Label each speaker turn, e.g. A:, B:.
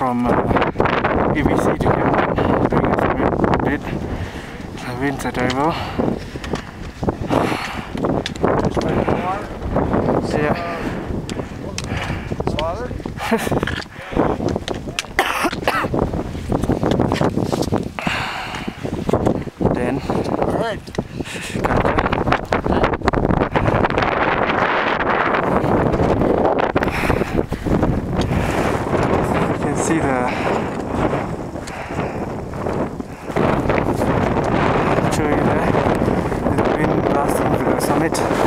A: from ABC to Cameron doing a summit bit. The winds are terrible. Yeah. Then
B: alright.
A: You can see the Cho Oyu there, the wind blasting to the summit.